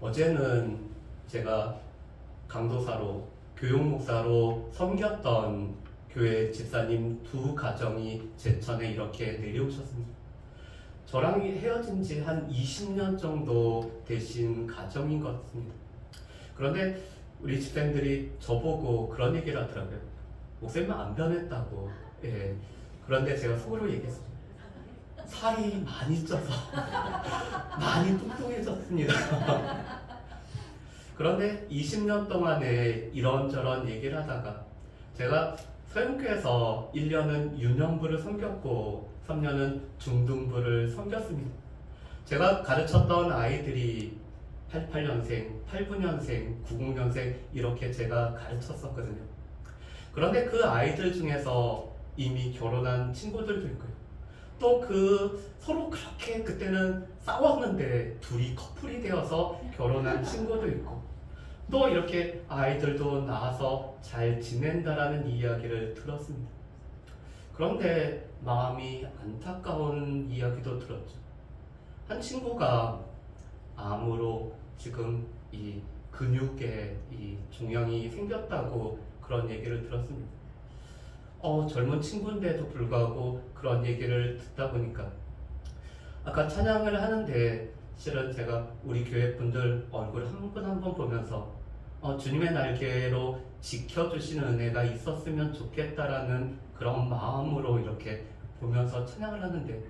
어제는 제가 강도사로 교육목사로 섬겼던 교회 집사님 두 가정이 제천에 이렇게 내려오셨습니다. 저랑 헤어진 지 한 20년 정도 되신 가정인 것 같습니다. 그런데 우리 집사님들이 저보고 그런 얘기를 하더라고요. 목사님은 안 변했다고. 예. 그런데 제가 속으로 얘기했어요. 살이 많이 쪄서 많이 뚱뚱해졌습니다. 그런데 20년 동안에 이런저런 얘기를 하다가 제가 서영교에서 1년은 유년부를 섬겼고 3년은 중등부를 섬겼습니다. 제가 가르쳤던 아이들이 88년생, 89년생, 90년생 이렇게 제가 가르쳤었거든요. 그런데 그 아이들 중에서 이미 결혼한 친구들도 있고요. 또 서로 그렇게 그때는 싸웠는데 둘이 커플이 되어서 결혼한 친구도 있고 또 이렇게 아이들도 낳아서 잘 지낸다라는 이야기를 들었습니다. 그런데 마음이 안타까운 이야기도 들었죠. 한 친구가 암으로 지금 이 근육에 이 종양이 생겼다고 그런 얘기를 들었습니다. 젊은 친구인데도 불구하고 그런 얘기를 듣다 보니까 아까 찬양을 하는데 실은 제가 우리 교회 분들 얼굴 한 분 한 분 보면서 주님의 날개로 지켜주시는 은혜가 있었으면 좋겠다라는 그런 마음으로 이렇게 보면서 찬양을 하는데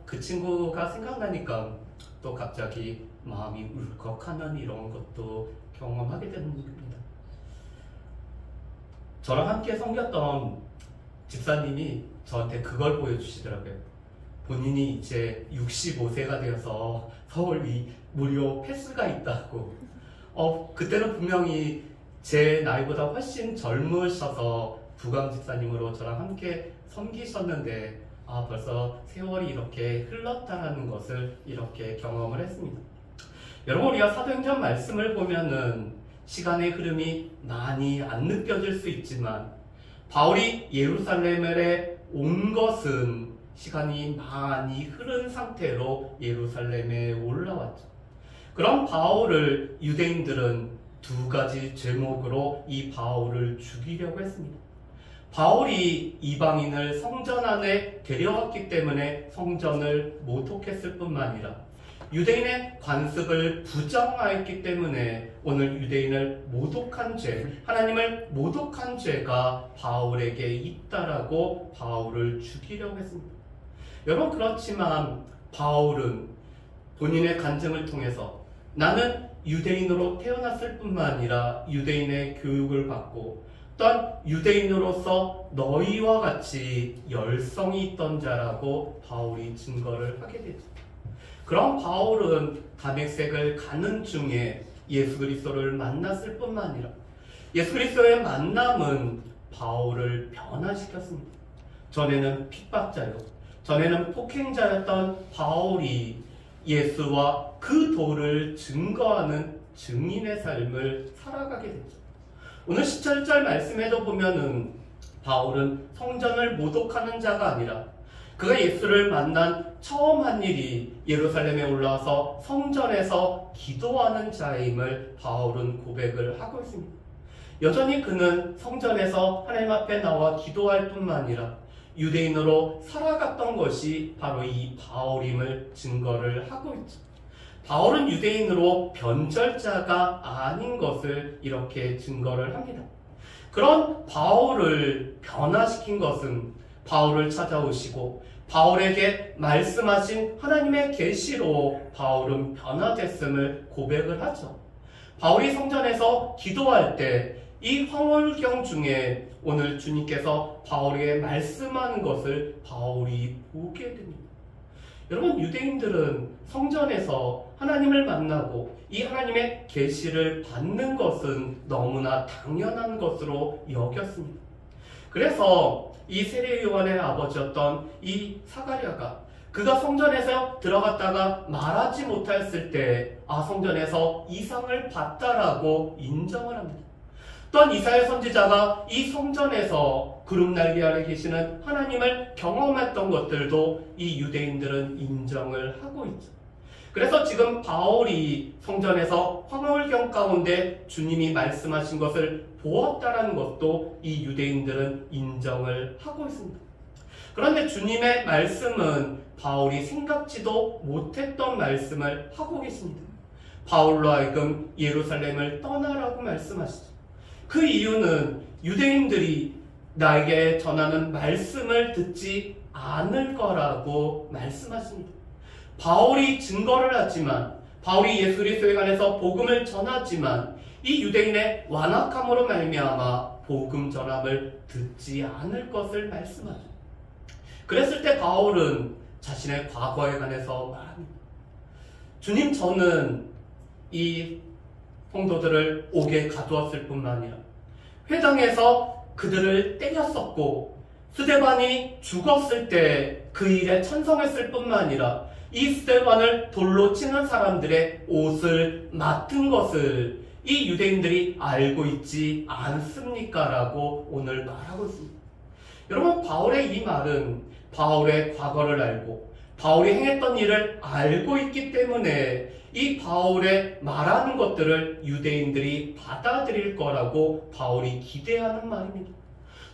그 친구가 생각나니까 또 갑자기 마음이 울컥하는 이런 것도 경험하게 되는 겁니다. 저랑 함께 섬겼던 집사님이 저한테 그걸 보여주시더라고요. 본인이 이제 65세가 되어서 서울이 무료 패스가 있다고. 그때는 분명히 제 나이보다 훨씬 젊으셔서 부강 집사님으로 저랑 함께 섬기셨는데 벌써 세월이 이렇게 흘렀다라는 것을 이렇게 경험을 했습니다. 여러분, 우리가 사도행전 말씀을 보면은 시간의 흐름이 많이 안 느껴질 수 있지만 바울이 예루살렘에 온 것은 시간이 많이 흐른 상태로 예루살렘에 올라왔죠. 그럼 바울을 유대인들은 두 가지 제목으로 이 바울을 죽이려고 했습니다. 바울이 이방인을 성전 안에 데려왔기 때문에 성전을 모독했을 뿐만 아니라 유대인의 관습을 부정하였기 때문에 오늘 유대인을 모독한 죄, 하나님을 모독한 죄가 바울에게 있다라고 바울을 죽이려고 했습니다. 여러분, 그렇지만 바울은 본인의 간증을 통해서 나는 유대인으로 태어났을 뿐만 아니라 유대인의 교육을 받고 또한 유대인으로서 너희와 같이 열성이 있던 자라고 바울이 증거를 하게 되죠. 그럼 바울은 다메섹을 가는 중에 예수 그리스도를 만났을 뿐만 아니라 예수 그리스도의 만남은 바울을 변화시켰습니다. 전에는 핍박자요, 전에는 폭행자였던 바울이 예수와 그 도를 증거하는 증인의 삶을 살아가게 됐죠. 오늘 17절 말씀에도 보면은 바울은 성전을 모독하는 자가 아니라 그가 예수를 만난 처음 한 일이 예루살렘에 올라와서 성전에서 기도하는 자임을 바울은 고백을 하고 있습니다. 여전히 그는 성전에서 하나님 앞에 나와 기도할 뿐만 아니라 유대인으로 살아갔던 것이 바로 이 바울임을 증거를 하고 있죠. 바울은 유대인으로 변절자가 아닌 것을 이렇게 증거를 합니다. 그런 바울을 변화시킨 것은 바울을 찾아오시고 바울에게 말씀하신 하나님의 계시로 바울은 변화됐음을 고백을 하죠. 바울이 성전에서 기도할 때 이 황홀경 중에 오늘 주님께서 바울에게 말씀하는 것을 바울이 보게 됩니다. 여러분, 유대인들은 성전에서 하나님을 만나고 이 하나님의 계시를 받는 것은 너무나 당연한 것으로 여겼습니다. 그래서 이 세례 요한의 아버지였던 이 사가랴가 그가 성전에서 들어갔다가 말하지 못했을 때 성전에서 이상을 봤다라고 인정을 합니다. 또한 이사야 선지자가 이 성전에서 구름 날개 아래 계시는 하나님을 경험했던 것들도 이 유대인들은 인정을 하고 있죠. 그래서 지금 바울이 성전에서 황홀경 가운데 주님이 말씀하신 것을 보았다라는 것도 이 유대인들은 인정을 하고 있습니다. 그런데 주님의 말씀은 바울이 생각지도 못했던 말씀을 하고 계십니다. 바울로 하여금 예루살렘을 떠나라고 말씀하시죠. 그 이유는 유대인들이 나에게 전하는 말씀을 듣지 않을 거라고 말씀하십니다. 바울이 증거를 하지만, 바울이 예수 그리스도에 관해서 복음을 전하지만 이 유대인의 완악함으로 말미암아 복음 전함을 듣지 않을 것을 말씀하죠. 그랬을 때 바울은 자신의 과거에 관해서 말합니다. 주님, 저는 이 성도들을 옥에 가두었을 뿐만 아니라 회당에서 그들을 때렸었고, 스데반이 죽었을 때 그 일에 찬성했을 뿐만 아니라 이 스데반을 돌로 치는 사람들의 옷을 맡은 것을 이 유대인들이 알고 있지 않습니까? 라고 오늘 말하고 있습니다. 여러분, 바울의 이 말은 바울의 과거를 알고 바울이 행했던 일을 알고 있기 때문에 이 바울의 말하는 것들을 유대인들이 받아들일 거라고 바울이 기대하는 말입니다.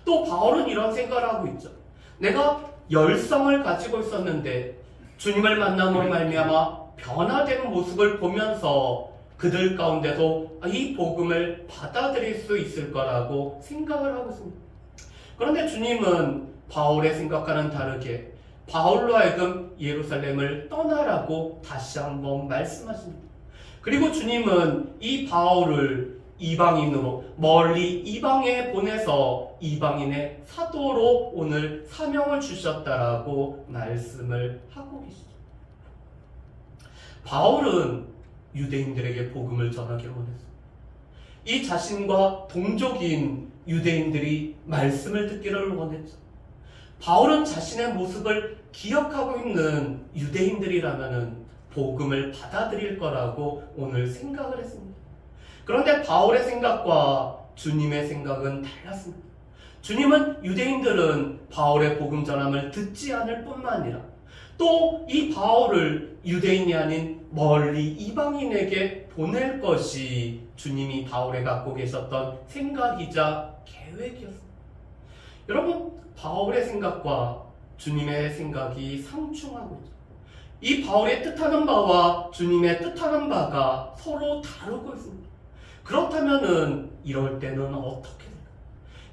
또 바울은 이런 생각을 하고 있죠. 내가 열성을 가지고 있었는데 주님을 만남으로 말미암아 변화된 모습을 보면서 그들 가운데도 이 복음을 받아들일 수 있을 거라고 생각을 하고 있습니다. 그런데 주님은 바울의 생각과는 다르게 바울로 하여금 예루살렘을 떠나라고 다시 한번 말씀하십니다. 그리고 주님은 이 바울을 이방인으로 멀리 이방에 보내서 이방인의 사도로 오늘 사명을 주셨다라고 말씀을 하고 계시죠. 바울은 유대인들에게 복음을 전하기를 원했습니다. 이 자신과 동족인 유대인들이 말씀을 듣기를 원했죠. 바울은 자신의 모습을 기억하고 있는 유대인들이라면 복음을 받아들일 거라고 오늘 생각을 했습니다. 그런데 바울의 생각과 주님의 생각은 달랐습니다. 주님은 유대인들은 바울의 복음 전함을 듣지 않을 뿐만 아니라 또 이 바울을 유대인이 아닌 멀리 이방인에게 보낼 것이 주님이 바울에 갖고 계셨던 생각이자 계획이었습니다. 여러분, 바울의 생각과 주님의 생각이 상충하고 있죠. 이 바울의 뜻하는 바와 주님의 뜻하는 바가 서로 다르고 있습니다. 그렇다면은 이럴 때는 어떻게 될까요?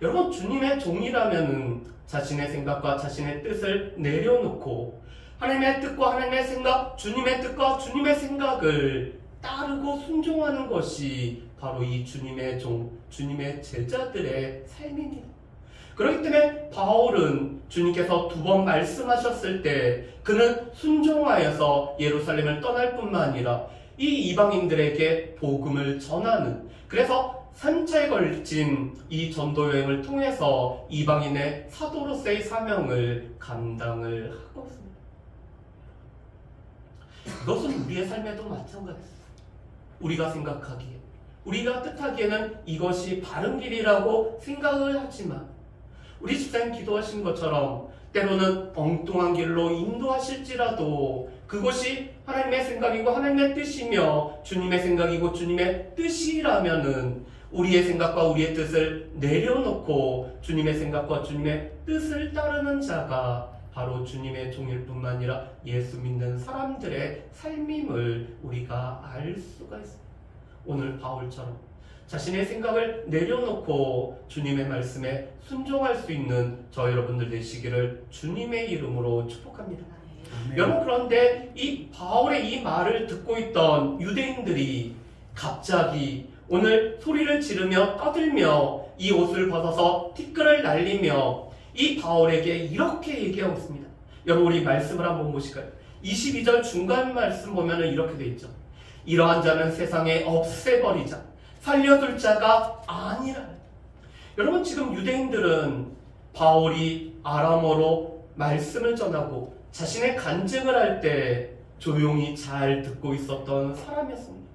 여러분, 주님의 종이라면은 자신의 생각과 자신의 뜻을 내려놓고 하나님의 뜻과 하나님의 생각, 주님의 뜻과 주님의 생각을 따르고 순종하는 것이 바로 이 주님의 종, 주님의 제자들의 삶입니다. 그렇기 때문에 바울은 주님께서 2번 말씀하셨을 때 그는 순종하여서 예루살렘을 떠날 뿐만 아니라 이 이방인들에게 복음을 전하는, 그래서 3차에 걸친 이 전도 여행을 통해서 이방인의 사도로서의 사명을 감당을 하고 있습니다. 이것은 우리의 삶에도 마찬가지입니다. 우리가 생각하기에, 우리가 뜻하기에는 이것이 바른 길이라고 생각을 하지만 우리 집사님 기도하신 것처럼 때로는 엉뚱한 길로 인도하실지라도 그것이 하나님의 생각이고 하나님의 뜻이며 주님의 생각이고 주님의 뜻이라면은 우리의 생각과 우리의 뜻을 내려놓고 주님의 생각과 주님의 뜻을 따르는 자가 바로 주님의 종일 뿐만 아니라 예수 믿는 사람들의 삶임을 우리가 알 수가 있습니다. 오늘 바울처럼 자신의 생각을 내려놓고 주님의 말씀에 순종할 수 있는 저 여러분들 되시기를 주님의 이름으로 축복합니다. 여러분, 그런데 이 바울의 이 말을 듣고 있던 유대인들이 갑자기 오늘 소리를 지르며 떠들며 이 옷을 벗어서 티끌을 날리며 이 바울에게 이렇게 얘기하고 있습니다. 여러분, 우리 말씀을 한번 보실까요? 22절 중간 말씀 보면은 이렇게 돼 있죠. 이러한 자는 세상에 없애버리자. 살려둘 자가 아니라. 여러분, 지금 유대인들은 바울이 아람어로 말씀을 전하고 자신의 간증을 할 때 조용히 잘 듣고 있었던 사람이었습니다.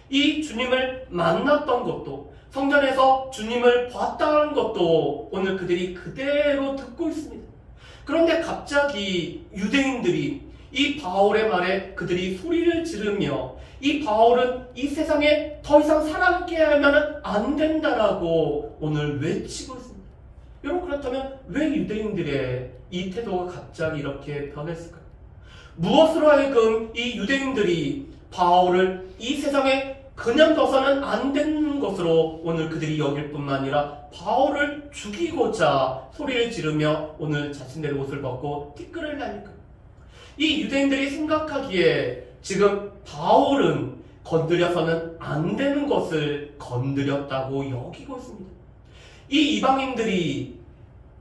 이 주님을 만났던 것도, 성전에서 주님을 봤다는 것도 오늘 그들이 그대로 듣고 있습니다. 그런데 갑자기 유대인들이 이 바울의 말에 그들이 소리를 지르며 이 바울은 이 세상에 더 이상 살아있게 하면 안 된다라고 오늘 외치고 있습니다. 여러분, 그렇다면 왜 유대인들의 이 태도가 갑자기 이렇게 변했을까요? 무엇으로 하여금 이 유대인들이 바울을 이 세상에 그냥 둬서는 안 되는 것으로 오늘 그들이 여길 뿐만 아니라 바울을 죽이고자 소리를 지르며 오늘 자신들의 옷을 벗고 티끌을 날릴까요? 이 유대인들이 생각하기에 지금 바울은 건드려서는 안 되는 것을 건드렸다고 여기고 있습니다. 이 이방인들이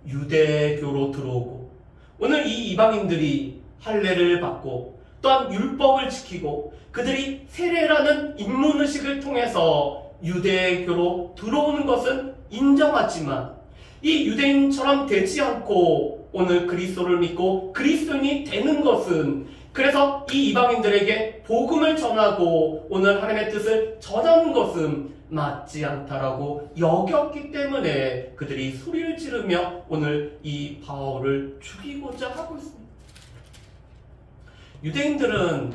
유대교로 들어오고 오늘 이 이방인들이 할례를 받고 또한 율법을 지키고 그들이 세례라는 입문의식을 통해서 유대교로 들어오는 것은 인정하지만 이 유대인처럼 되지 않고 오늘 그리스도를 믿고 그리스도인이 되는 것은 그래서 이 이방인들에게 복음을 전하고 오늘 하나님의 뜻을 전하는 것은 맞지 않다라고 여겼기 때문에 그들이 소리를 지르며 오늘 이 바울을 죽이고자 하고 있습니다. 유대인들은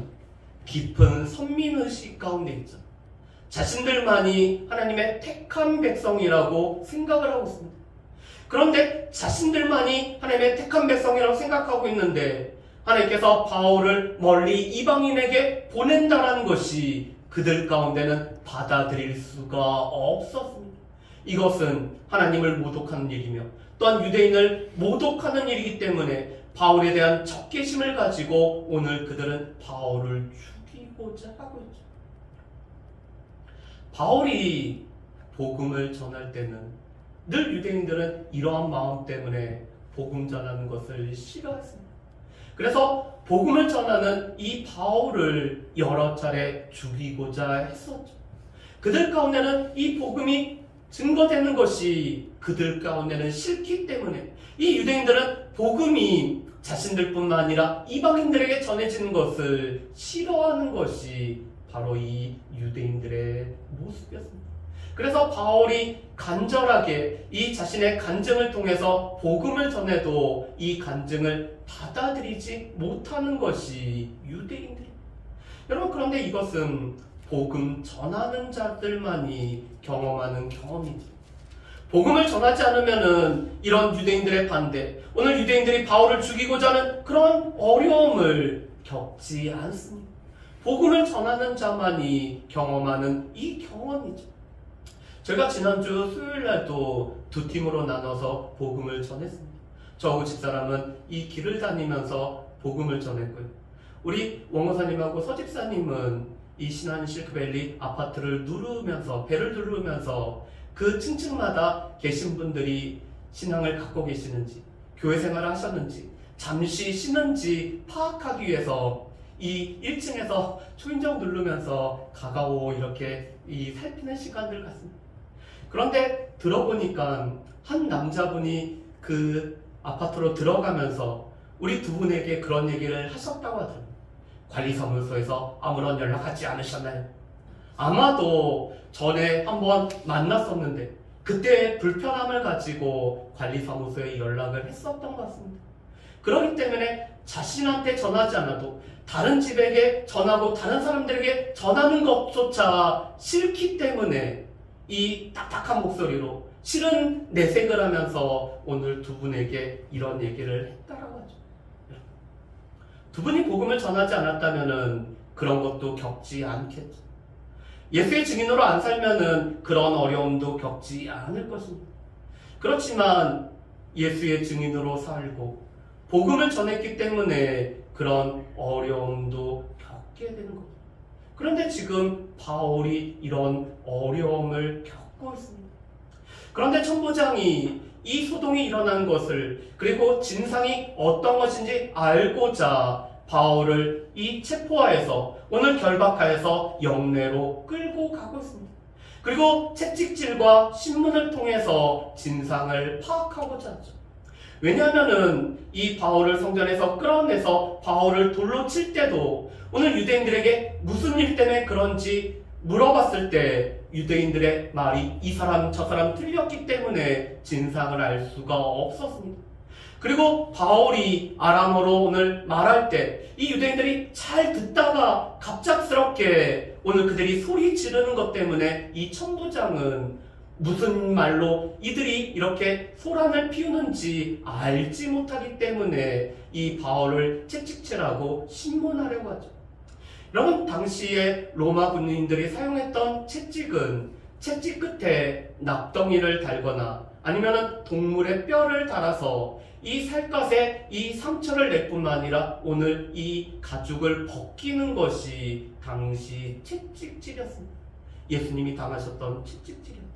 깊은 선민의식 가운데 있죠. 자신들만이 하나님의 택한 백성이라고 생각을 하고 있습니다. 그런데 자신들만이 하나님의 택한 백성이라고 생각하고 있는데 하나님께서 바울을 멀리 이방인에게 보낸다라는 것이 그들 가운데는 받아들일 수가 없었습니다. 이것은 하나님을 모독하는 일이며 또한 유대인을 모독하는 일이기 때문에 바울에 대한 적개심을 가지고 오늘 그들은 바울을 죽이고자 하고 있죠. 바울이 복음을 전할 때는 늘 유대인들은 이러한 마음 때문에 복음 전하는 것을 싫어했습니다. 그래서 복음을 전하는 이 바울을 여러 차례 죽이고자 했었죠. 그들 가운데는 이 복음이 증거되는 것이 그들 가운데는 싫기 때문에 이 유대인들은 복음이 자신들뿐만 아니라 이방인들에게 전해지는 것을 싫어하는 것이 바로 이 유대인들의 모습이었습니다. 그래서 바울이 간절하게 이 자신의 간증을 통해서 복음을 전해도 이 간증을 받아들이지 못하는 것이 유대인들입니다. 여러분, 그런데 이것은 복음 전하는 자들만이 경험하는 경험이죠. 복음을 전하지 않으면은 이런 유대인들의 반대, 오늘 유대인들이 바울을 죽이고자 하는 그런 어려움을 겪지 않습니다. 복음을 전하는 자만이 경험하는 이 경험이죠. 제가 지난주 수요일날도 두 팀으로 나눠서 복음을 전했습니다. 저하고 집사람은 이 길을 다니면서 복음을 전했고요. 우리 원호사님하고 서집사님은 이 신안 실크밸리 아파트를 누르면서 배를 누르면서 그 층층마다 계신 분들이 신앙을 갖고 계시는지 교회 생활을 하셨는지 잠시 쉬는지 파악하기 위해서 이 1층에서 초인종 누르면서 가까워 이렇게 살피는 시간을 갖습니다. 그런데 들어보니까 한 남자분이 그 아파트로 들어가면서 우리 두 분에게 그런 얘기를 하셨다고 하더라고요. 관리사무소에서 아무런 연락하지 않으셨나요? 아마도 전에 한번 만났었는데 그때 불편함을 가지고 관리사무소에 연락을 했었던 것 같습니다. 그렇기 때문에 자신한테 전하지 않아도 다른 집에게 전하고 다른 사람들에게 전하는 것조차 싫기 때문에 이 딱딱한 목소리로 싫은 내색을 하면서 오늘 두 분에게 이런 얘기를 했다라고 하죠. 두 분이 복음을 전하지 않았다면은 그런 것도 겪지 않겠죠. 예수의 증인으로 안 살면은 그런 어려움도 겪지 않을 것입니다. 그렇지만 예수의 증인으로 살고 복음을 전했기 때문에 그런 어려움도 겪게 되는 겁니다. 그런데 지금 바울이 이런 어려움을 겪고 있습니다. 그런데 천부장이 이 소동이 일어난 것을 그리고 진상이 어떤 것인지 알고자 바울을 이 체포하여서 오늘 결박하여서 영내로 끌고 가고 있습니다. 그리고 채찍질과 신문을 통해서 진상을 파악하고자 하죠. 왜냐하면은 이 바울을 성전에서 끌어내서 바울을 돌로 칠 때도 오늘 유대인들에게 무슨 일 때문에 그런지 물어봤을 때 유대인들의 말이 이 사람 저 사람 틀렸기 때문에 진상을 알 수가 없었습니다. 그리고 바울이 아람어로 오늘 말할 때 이 유대인들이 잘 듣다가 갑작스럽게 오늘 그들이 소리 지르는 것 때문에 이 천부장은 무슨 말로 이들이 이렇게 소란을 피우는지 알지 못하기 때문에 이 바울을 채찍질하고 신문하려고 하죠. 여러분, 당시에 로마 군인들이 사용했던 채찍은 채찍 끝에 납덩이를 달거나 아니면 동물의 뼈를 달아서 이 살갗에 이 상처를 낼 뿐만 아니라 오늘 이 가죽을 벗기는 것이 당시 채찍질이었습니다. 예수님이 당하셨던 채찍질이었죠.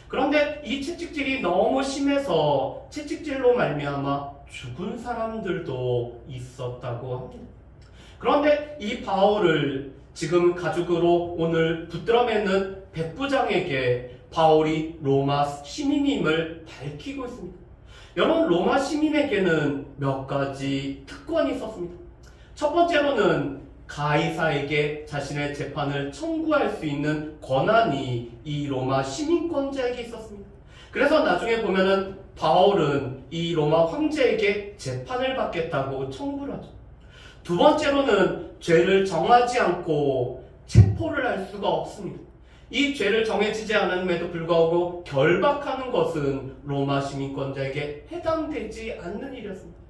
그런데 이 채찍질이 너무 심해서 채찍질로 말미암아 죽은 사람들도 있었다고 합니다. 그런데 이 바울을 지금 가죽으로 오늘 붙들어 매는 백부장에게 바울이 로마 시민임을 밝히고 있습니다. 여러분, 로마 시민에게는 몇 가지 특권이 있었습니다. 첫 번째로는 가이사에게 자신의 재판을 청구할 수 있는 권한이 이 로마 시민권자에게 있었습니다. 그래서 나중에 보면은 바울은 이 로마 황제에게 재판을 받겠다고 청구를 하죠. 두 번째로는 죄를 정하지 않고 체포를 할 수가 없습니다. 이 죄를 정해지지 않음에도 불구하고 결박하는 것은 로마 시민권자에게 해당되지 않는 일이었습니다.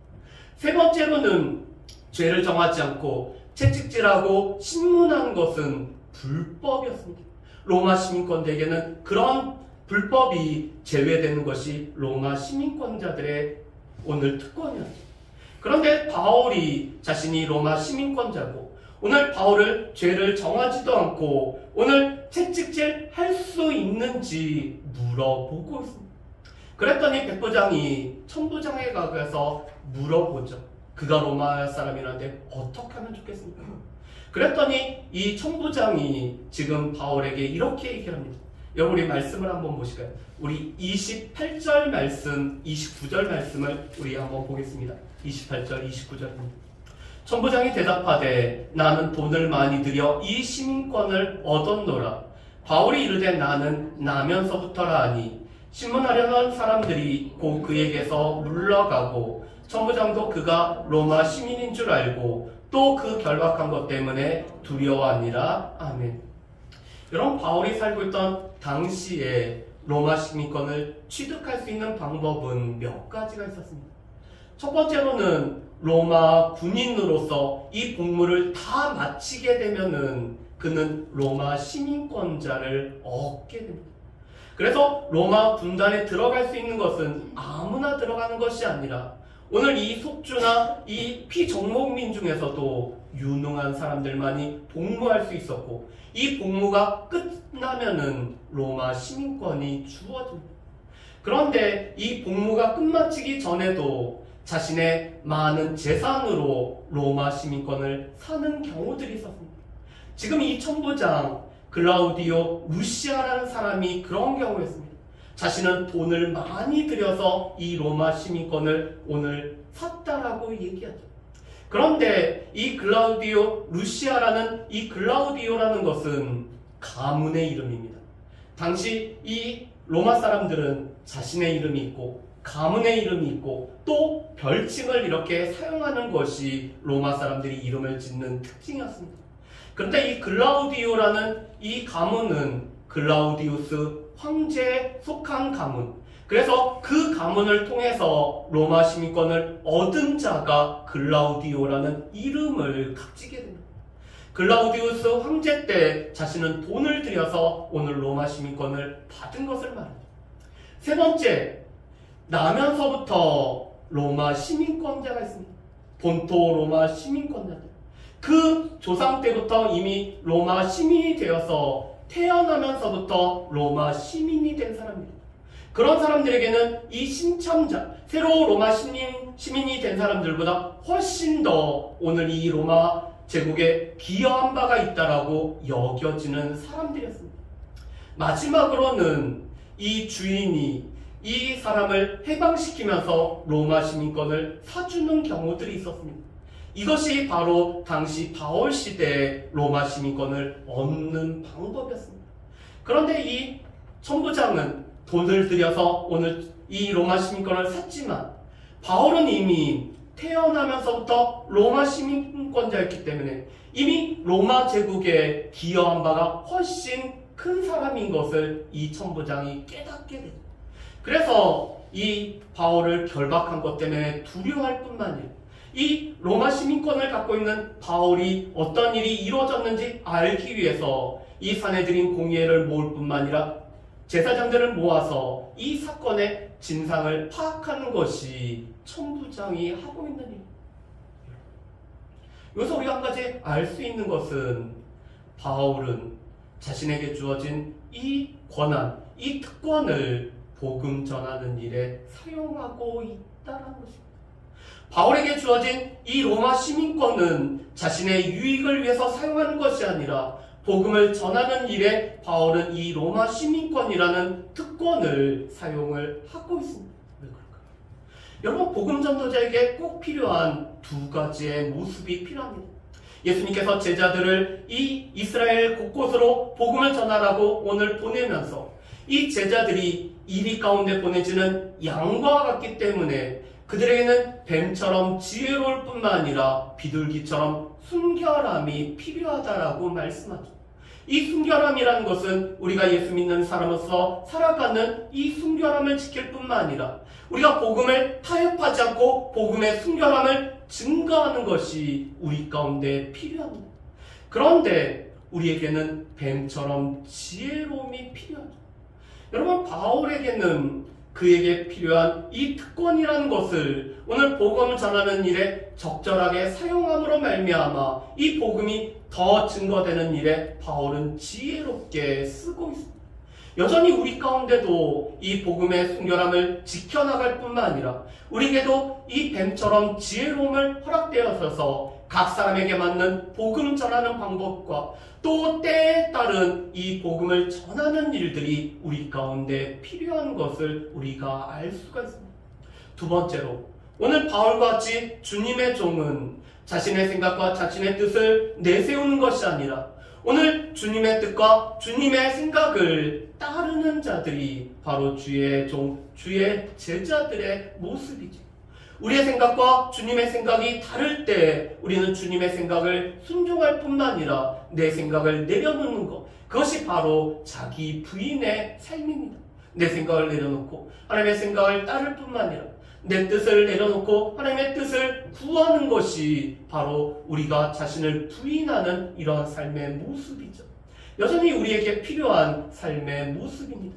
세 번째로는 죄를 정하지 않고 채찍질하고 신문한 것은 불법이었습니다. 로마 시민권자에게는 그런 불법이 제외되는 것이 로마 시민권자들의 오늘 특권이었죠. 그런데 바울이 자신이 로마 시민권자고 오늘 바울을 죄를 정하지도 않고 오늘 채찍질 할 수 있는지 물어보고 있습니다. 그랬더니 백부장이 천부장에게 가서 물어보죠. 그가 로마 사람이라는데 어떻게 하면 좋겠습니까? 그랬더니 이 천부장이 지금 바울에게 이렇게 얘기를 합니다. 여러분, 우리 말씀을 한번 보실까요? 우리 28절 말씀, 29절 말씀을 우리 한번 보겠습니다. 28절, 29절입니다. 천부장이 대답하되 나는 돈을 많이 들여 이 시민권을 얻었노라. 바울이 이르되 나는 나면서부터라 하니 신문하려는 사람들이 곧 그에게서 물러가고 천부장도 그가 로마 시민인 줄 알고 또 그 결박한 것 때문에 두려워하니라. 아멘. 여러분, 바울이 살고 있던 당시에 로마 시민권을 취득할 수 있는 방법은 몇 가지가 있었습니다. 첫 번째로는 로마 군인으로서 이 복무를 다 마치게 되면은 그는 로마 시민권자를 얻게 됩니다. 그래서 로마 군단에 들어갈 수 있는 것은 아무나 들어가는 것이 아니라 오늘 이 속주나 이 피정복민 중에서도 유능한 사람들만이 복무할 수 있었고 이 복무가 끝나면은 로마 시민권이 주어집니다. 그런데 이 복무가 끝마치기 전에도 자신의 많은 재산으로 로마 시민권을 사는 경우들이 있었습니다. 지금 이 천부장 글라우디오 루시아라는 사람이 그런 경우였습니다. 자신은 돈을 많이 들여서 이 로마 시민권을 오늘 샀다라고 얘기하죠. 그런데 이 글라우디오 루시아라는 이 글라우디오라는 것은 가문의 이름입니다. 당시 이 로마 사람들은 자신의 이름이 있고 가문의 이름이 있고 또 별칭을 이렇게 사용하는 것이 로마 사람들이 이름을 짓는 특징이었습니다. 그런데 이 글라우디오라는 이 가문은 글라우디우스 황제에 속한 가문, 그래서 그 가문을 통해서 로마 시민권을 얻은 자가 글라우디오라는 이름을 가지게 됩니다. 글라우디우스 황제 때 자신은 돈을 들여서 오늘 로마 시민권을 받은 것을 말합니다. 세 번째, 나면서부터 로마 시민권자가 있습니다. 본토 로마 시민권자들. 그 조상 때부터 이미 로마 시민이 되어서 태어나면서부터 로마 시민이 된 사람입니다. 그런 사람들에게는 이 신참자, 새로 로마 시민이 된 사람들보다 훨씬 더 오늘 이 로마 제국에 기여한 바가 있다라고 여겨지는 사람들이었습니다. 마지막으로는 이 주인이 이 사람을 해방시키면서 로마 시민권을 사주는 경우들이 있었습니다. 이것이 바로 당시 바울 시대의 로마 시민권을 얻는 방법이었습니다. 그런데 이 천부장은 돈을 들여서 오늘 이 로마 시민권을 샀지만 바울은 이미 태어나면서부터 로마 시민권자였기 때문에 이미 로마 제국에 기여한 바가 훨씬 큰 사람인 것을 이 천부장이 깨닫게 되죠. 그래서 이 바울을 결박한 것 때문에 두려워할 뿐만 아니라 이 로마 시민권을 갖고 있는 바울이 어떤 일이 이루어졌는지 알기 위해서 이 사내들인 공의회를 모을 뿐만 아니라 제사장들을 모아서 이 사건의 진상을 파악하는 것이 천부장이 하고 있는 일. 여기서 우리가 한 가지 알 수 있는 것은 바울은 자신에게 주어진 이 권한, 이 특권을 복음 전하는 일에 사용하고 있다는 것입니다. 바울에게 주어진 이 로마 시민권은 자신의 유익을 위해서 사용하는 것이 아니라 복음을 전하는 일에 바울은 이 로마 시민권이라는 특권을 사용을 하고 있습니다. 왜 그럴까요? 여러분, 복음 전도자에게 꼭 필요한 두 가지의 모습이 필요합니다. 예수님께서 제자들을 이 이스라엘 곳곳으로 복음을 전하라고 오늘 보내면서 이 제자들이 이리 가운데 보내지는 양과 같기 때문에 그들에게는 뱀처럼 지혜로울 뿐만 아니라 비둘기처럼 순결함이 필요하다라고 말씀하죠. 이 순결함이라는 것은 우리가 예수 믿는 사람으로서 살아가는 이 순결함을 지킬 뿐만 아니라 우리가 복음을 타협하지 않고 복음의 순결함을 증거하는 것이 우리 가운데 필요합니다. 그런데 우리에게는 뱀처럼 지혜로움이 필요하죠. 여러분, 바울에게는 그에게 필요한 이 특권이라는 것을 오늘 복음을 전하는 일에 적절하게 사용함으로 말미암아 이 복음이 더 증거되는 일에 바울은 지혜롭게 쓰고 있습니다. 여전히 우리 가운데도 이 복음의 순결함을 지켜나갈 뿐만 아니라 우리에게도 이 뱀처럼 지혜로움을 허락되어서 각 사람에게 맞는 복음 전하는 방법과 또 때에 따른 이 복음을 전하는 일들이 우리 가운데 필요한 것을 우리가 알 수가 있습니다. 두 번째로, 오늘 바울과 같이 주님의 종은 자신의 생각과 자신의 뜻을 내세우는 것이 아니라 오늘 주님의 뜻과 주님의 생각을 따르는 자들이 바로 주의 종, 주의 제자들의 모습이죠. 우리의 생각과 주님의 생각이 다를 때 우리는 주님의 생각을 순종할 뿐만 아니라 내 생각을 내려놓는 것, 그것이 바로 자기 부인의 삶입니다. 내 생각을 내려놓고 하나님의 생각을 따를 뿐만 아니라 내 뜻을 내려놓고 하나님의 뜻을 구하는 것이 바로 우리가 자신을 부인하는 이러한 삶의 모습이죠. 여전히 우리에게 필요한 삶의 모습입니다.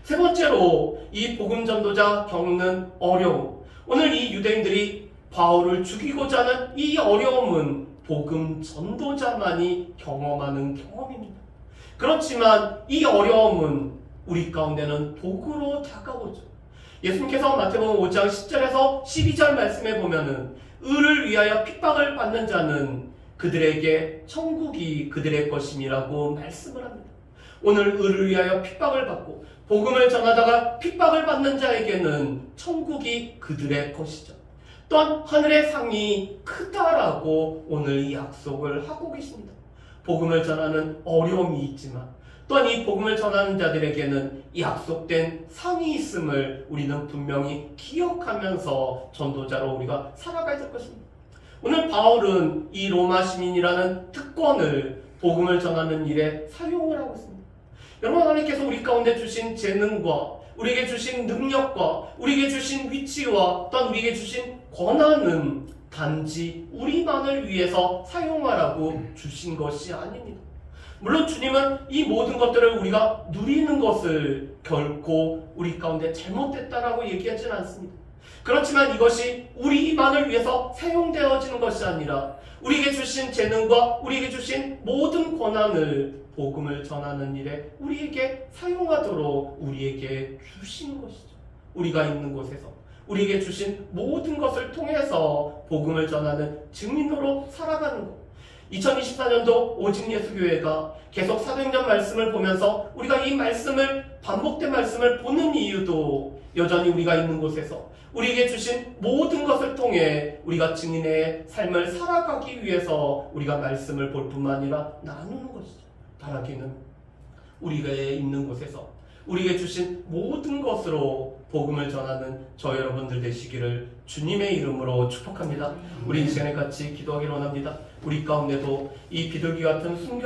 세 번째로, 이 복음 전도자 겪는 어려움. 오늘 이 유대인들이 바울을 죽이고자 하는 이 어려움은 복음 전도자만이 경험하는 경험입니다. 그렇지만 이 어려움은 우리 가운데는 복으로 다가오죠. 예수님께서 마태복음 5장 10절에서 12절 말씀에 보면은 의를 위하여 핍박을 받는 자는 그들에게 천국이 그들의 것임이라고 말씀을 합니다. 오늘 의를 위하여 핍박을 받고 복음을 전하다가 핍박을 받는 자에게는 천국이 그들의 것이죠. 또한 하늘의 상이 크다라고 오늘 이 약속을 하고 계십니다. 복음을 전하는 어려움이 있지만 또한 이 복음을 전하는 자들에게는 약속된 상이 있음을 우리는 분명히 기억하면서 전도자로 우리가 살아가야 될 것입니다. 오늘 바울은 이 로마 시민이라는 특권을 복음을 전하는 일에 사용을 하고 있습니다. 여러분, 하나님께서 우리 가운데 주신 재능과 우리에게 주신 능력과 우리에게 주신 위치와 또한 우리에게 주신 권한은 단지 우리만을 위해서 사용하라고 주신 것이 아닙니다. 물론 주님은 이 모든 것들을 우리가 누리는 것을 결코 우리 가운데 잘못됐다라고 얘기하지는 않습니다. 그렇지만 이것이 우리만을 위해서 사용되어지는 것이 아니라 우리에게 주신 재능과 우리에게 주신 모든 권한을 복음을 전하는 일에 우리에게 사용하도록 우리에게 주신 것이죠. 우리가 있는 곳에서 우리에게 주신 모든 것을 통해서 복음을 전하는 증인으로 살아가는 것. 2024년도 오직 예수교회가 계속 사도행전 말씀을 보면서 우리가 이 말씀을, 반복된 말씀을 보는 이유도 여전히 우리가 있는 곳에서 우리에게 주신 모든 것을 통해 우리가 증인의 삶을 살아가기 위해서 우리가 말씀을 볼 뿐만 아니라 나누는 것이죠. 바라기는 우리가 있는 곳에서 우리에게 주신 모든 것으로 복음을 전하는 저 여러분들 되시기를 주님의 이름으로 축복합니다. 우리 이 시간에 같이 기도하기를 원합니다. 우리 가운데도 이 비둘기 같은 순교